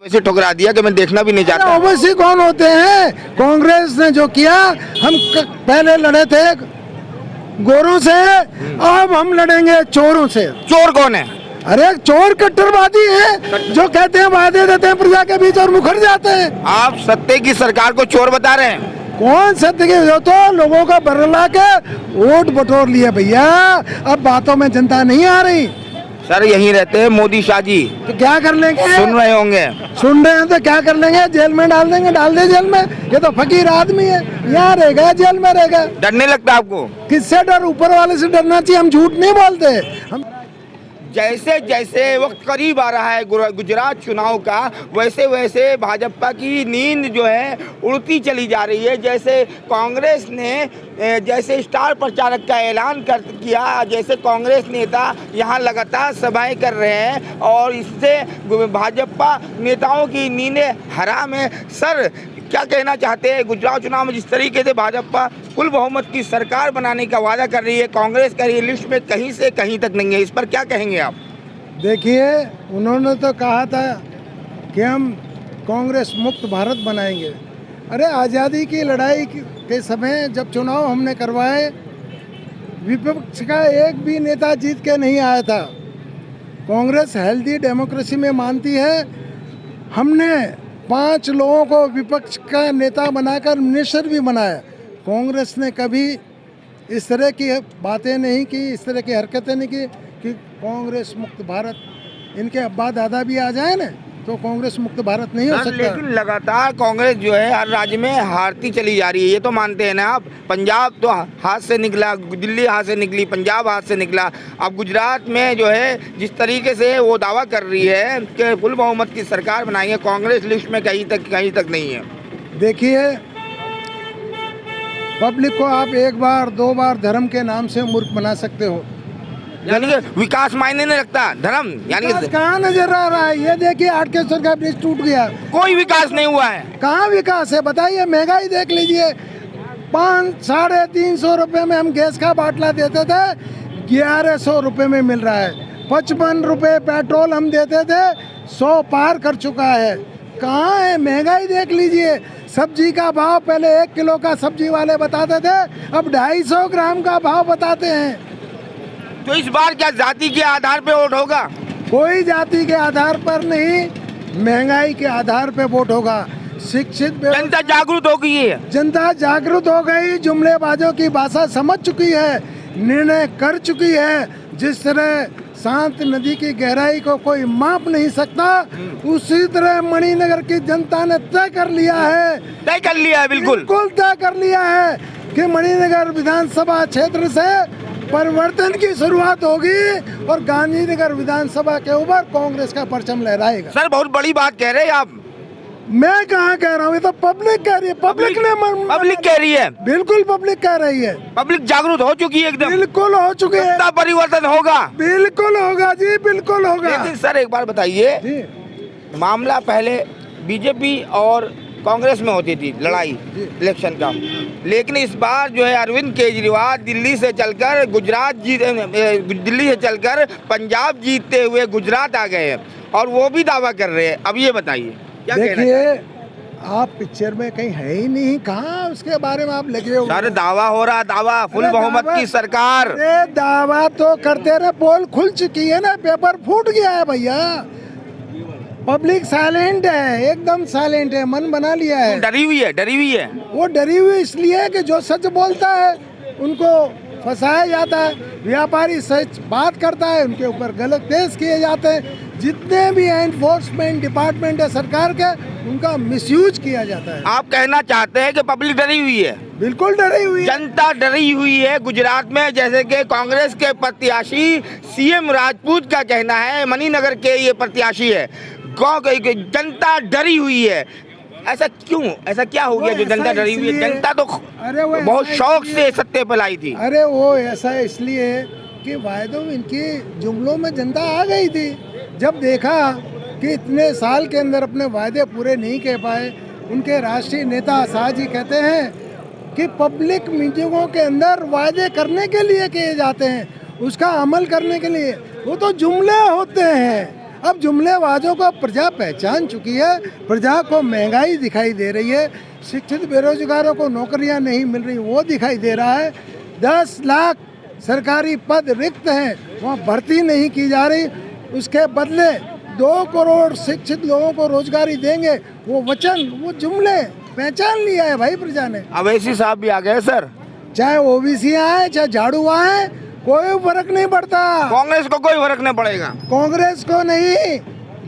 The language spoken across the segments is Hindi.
वैसे ठुकरा दिया कि मैं देखना भी नहीं चाहता। ओवैसी कौन होते हैं? कांग्रेस ने जो किया, हम पहले लड़े थे गोरों से, अब हम लड़ेंगे चोरों से। चोर कौन है? अरे चोर कट्टरवादी है, जो कहते हैं वादे देते हैं प्रजा के बीच और मुखर जाते हैं। आप सत्ते की सरकार को चोर बता रहे हैं? कौन सत्य के? जो तो लोगों का बरला के वोट बटोर लिए भैया, अब बातों में जनता नहीं आ रही। सर यहीं रहते हैं मोदी शाह जी, तो क्या कर लेंगे? सुन रहे होंगे। सुन रहे हैं तो क्या कर लेंगे? जेल में डाल देंगे, डाल दे जेल में। ये तो फकीर आदमी है, यहाँ रहेगा जेल में रहेगा। डर नहीं लगता आपको? किससे डर? ऊपर वाले से डरना चाहिए। हम झूठ नहीं बोलते। हम जैसे जैसे वक्त करीब आ रहा है गुजरात चुनाव का, वैसे वैसे भाजपा की नींद जो है उड़ती चली जा रही है। जैसे कांग्रेस ने जैसे स्टार प्रचारक का ऐलान किया, जैसे कांग्रेस नेता यहाँ लगातार सभाएं कर रहे हैं और इससे भाजपा नेताओं की नींदें हराम है। सर क्या कहना चाहते हैं? गुजरात चुनाव में जिस तरीके से भाजपा फुल बहुमत की सरकार बनाने का वादा कर रही है, कांग्रेस का ये लिस्ट में कहीं से कहीं तक नहीं है, इस पर क्या कहेंगे आप? देखिए, उन्होंने तो कहा था कि हम कांग्रेस मुक्त भारत बनाएंगे। अरे आज़ादी की लड़ाई के समय जब चुनाव हमने करवाए, विपक्ष का एक भी नेता जीत के नहीं आया था। कांग्रेस हेल्दी डेमोक्रेसी में मानती है। हमने 5 लोगों को विपक्ष का नेता बनाकर मिनिस्टर भी बनाया। कांग्रेस ने कभी इस तरह की बातें नहीं की, इस तरह की हरकतें नहीं की कि कांग्रेस मुक्त भारत। इनके अब्बा दादा भी आ जाए ना तो कांग्रेस मुक्त भारत नहीं हो सकता। लेकिन लगातार कांग्रेस जो है हर राज्य में हारती चली जा रही है, ये तो मानते हैं ना आप? पंजाब तो हाथ से निकला, दिल्ली हाथ से निकली, पंजाब हाथ से निकला। अब गुजरात में जो है जिस तरीके से वो दावा कर रही है कि फुल बहुमत की सरकार बनाएंगे, कांग्रेस लिस्ट में कहीं तक नहीं है। देखिए, पब्लिक को आप एक बार 2 बार धर्म के नाम से मूर्ख बना सकते हो। यानी कि विकास मायने नहीं रखता धर्म, यानी कहाँ नजर आ रहा है? ये देखिए, आटकेश्वर का ब्रिज टूट गया, कोई विकास नहीं हुआ है। कहाँ विकास है बताइए? महंगाई देख लीजिए, 500-350 रुपए में हम गैस का बाटला देते थे, 1100 रुपए में मिल रहा है। 55 रुपए पेट्रोल हम देते थे, 100 पार कर चुका है। कहाँ है? महंगाई देख लीजिए। सब्जी का भाव पहले 1 किलो का सब्जी वाले बताते थे, अब 250 ग्राम का भाव बताते हैं। तो इस बार क्या जाति के आधार पे वोट होगा? कोई जाति के आधार पर नहीं, महंगाई के आधार पे वोट होगा। शिक्षित जनता जागरूक हो गई है। जनता जागरूक हो गई, जुमलेबाजों की भाषा समझ चुकी है, निर्णय कर चुकी है। जिस तरह शांत नदी की गहराई को कोई माप नहीं सकता, उसी तरह मणिनगर की जनता ने तय कर लिया है। तय कर लिया है, बिल्कुल तय कर लिया है कि मणिनगर विधानसभा क्षेत्र से परिवर्तन की शुरुआत होगी और गांधीनगर विधानसभा के ऊपर कांग्रेस का परचम लहराएगा। सर बहुत बड़ी बात कह रहे हैं आप। मैं कहाँ कह रहा हूँ, ये तो पब्लिक कह रही है। पब्लिक कह रही है। बिल्कुल पब्लिक कह रही है। पब्लिक जागरूक हो चुकी है एकदम। बिल्कुल हो चुकी है। परिवर्तन होगा, बिल्कुल होगा जी, बिल्कुल होगा। लेकिन सर एक बार बताइए, मामला पहले बीजेपी और कांग्रेस में होती थी लड़ाई इलेक्शन का, लेकिन इस बार जो है अरविंद केजरीवाल दिल्ली से चलकर पंजाब जीतते हुए गुजरात आ गए हैं और वो भी दावा कर रहे हैं। अब ये बताइए क्या कहना देखिए, आप पिक्चर में कहीं है ही नहीं, कहाँ उसके बारे में आप लगे हो? सर दावा हो रहा, दावा फुल बहुमत की सरकार। अरे दावा तो करते रहे, पोल खुल चुकी है ना, पेपर फूट गया है भैया। पब्लिक साइलेंट है, एकदम साइलेंट है, मन बना लिया है, डरी हुई है। वो डरी हुई इसलिए है कि जो सच बोलता है उनको फंसाया जाता है, व्यापारी सच बात करता है उनके ऊपर गलत केस किए जाते हैं। जितने भी एनफोर्समेंट डिपार्टमेंट है सरकार के, उनका मिसयूज किया जाता है। आप कहना चाहते हैं कि पब्लिक डरी हुई है? बिल्कुल डरी हुई है, जनता डरी हुई है गुजरात में। जैसे कि कांग्रेस के प्रत्याशी सीएम राजपूत का कहना है, मणिनगर के ये प्रत्याशी है, जनता डरी हुई है। ऐसा क्यों? ऐसा क्या हो गया जो जनता डरी हुई है? जनता तो बहुत शौक से सत्ते पर लाई थी। अरे वो ऐसा इसलिए कि वायदों में इनकी जुमलों में जनता आ गई थी। जब देखा कि इतने साल के अंदर अपने वायदे पूरे नहीं कर पाए, उनके राष्ट्रीय नेता शाह जी कहते हैं कि पब्लिक मीटिंगों के अंदर वायदे करने के लिए किए जाते हैं, उसका अमल करने के लिए। वो तो जुमले होते हैं। अब जुमलेबाजों को प्रजा पहचान चुकी है, प्रजा को महंगाई दिखाई दे रही है, शिक्षित बेरोजगारों को नौकरियां नहीं मिल रही वो दिखाई दे रहा है, 10 लाख सरकारी पद रिक्त हैं वहाँ भर्ती नहीं की जा रही, उसके बदले 2 करोड़ शिक्षित लोगों को रोजगारी देंगे, वो वचन वो जुमले पहचान लिया है भाई प्रजा ने। अवैसी साहब भी आ गए सर। चाहे ओबीसी आए चाहे झाड़ू आए कोई फर्क नहीं पड़ता, कांग्रेस को कोई फर्क नहीं पड़ेगा। कांग्रेस को नहीं,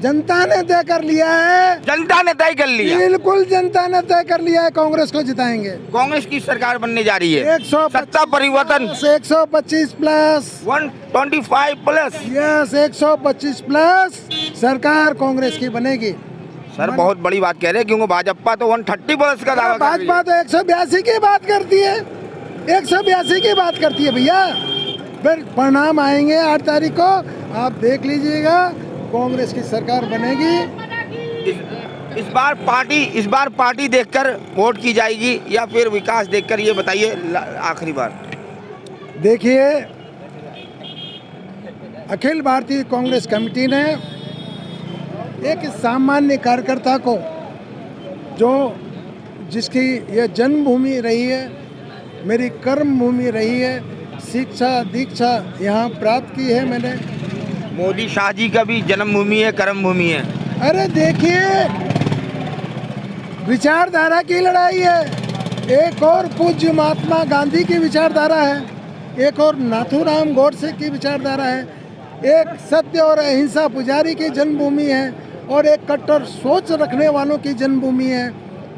जनता ने तय कर लिया है, जनता ने तय कर लिया, बिल्कुल जनता ने तय कर लिया है, कांग्रेस को जिताएंगे। कांग्रेस की सरकार बनने जा रही है, 125 सत्ता परिवर्तन 125 प्लस 125 प्लस। यस 125 प्लस सरकार कांग्रेस की बनेगी। सर बहुत बड़ी बात कह रहे हैं, क्योंकि भाजपा तो 130 प्लस का दावा कर रही है। भाजपा तो 182 की बात करती है, 182 की बात करती है भैया। फिर परिणाम आएंगे 8 तारीख को, आप देख लीजिएगा कांग्रेस की सरकार बनेगी। इस बार पार्टी देखकर वोट की जाएगी या फिर विकास देखकर, ये बताइए आखिरी बार। देखिए अखिल भारतीय कांग्रेस कमेटी ने एक सामान्य कार्यकर्ता को, जो जिसकी यह जन्मभूमि रही है, मेरी कर्म भूमि रही है, शिक्षा दीक्षा यहाँ प्राप्त की है मैंने। मोदी शाह जी का भी जन्मभूमि है, कर्म भूमि है। अरे देखिए विचारधारा की लड़ाई है, एक और पूज्य महात्मा गांधी की विचारधारा है, एक और नाथूराम गोडसे की विचारधारा है, एक सत्य और अहिंसा पुजारी की जन्मभूमि है और एक कट्टर सोच रखने वालों की जन्मभूमि है।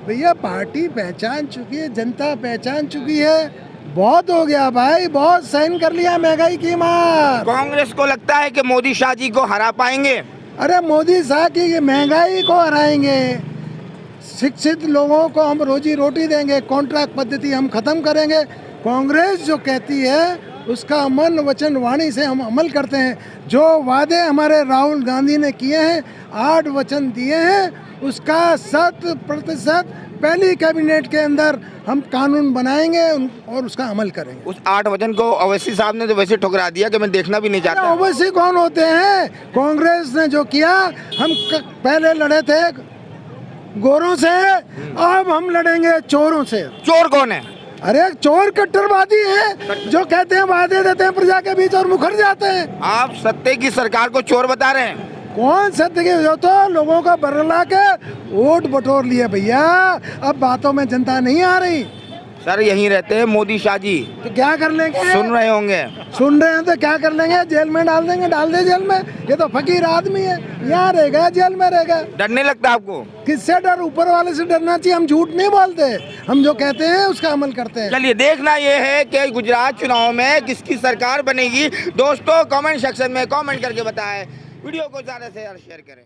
भैया पार्टी पहचान चुकी है, जनता पहचान चुकी है, बहुत हो गया भाई, बहुत सहन कर लिया महंगाई की मार। कांग्रेस को लगता है कि मोदी शाह जी को हरा पाएंगे? अरे मोदी शाह की महंगाई को हराएंगे, शिक्षित लोगों को हम रोजी रोटी देंगे, कॉन्ट्रैक्ट पद्धति हम खत्म करेंगे। कांग्रेस जो कहती है उसका मन वचन वाणी से हम अमल करते हैं। जो वादे हमारे राहुल गांधी ने किए हैं, 8 वचन दिए हैं, उसका 100% पहली कैबिनेट के अंदर हम कानून बनाएंगे और उसका अमल करेंगे। उस 8 वचन को ओवैसी साहब ने तो वैसे ठुकरा दिया कि मैं देखना भी नहीं चाहता। ओवैसी कौन होते हैं? कांग्रेस ने जो किया, हम पहले लड़े थे गोरों से, अब हम लड़ेंगे चोरों से। चोर कौन है? अरे चोर कट्टरवादी है, जो कहते हैं वादे देते हैं प्रजा के बीच और मुखर जाते हैं। आप सत्ते की सरकार को चोर बता रहे हैं? कौन सत्य के, जो तो लोगों का बरला के वोट बटोर लिए भैया, अब बातों में जनता नहीं आ रही। सर यहीं रहते हैं मोदी शाह जी, तो क्या कर लेंगे? सुन रहे होंगे। सुन रहे हैं तो क्या कर लेंगे? जेल में डाल देंगे, डाल दे जेल में। ये तो फकीर आदमी है, यहाँ रहेगा जेल में रहेगा। डरने लगता आपको? किससे डर? ऊपर वाले से डरना चाहिए। हम झूठ नहीं बोलते, हम जो कहते हैं उसका अमल करते हैं। चलिए देखना ये है कि गुजरात चुनाव में किसकी सरकार बनेगी। दोस्तों कमेंट सेक्शन में कमेंट करके बताएं, वीडियो को ज़्यादा से ज़्यादा शेयर करें।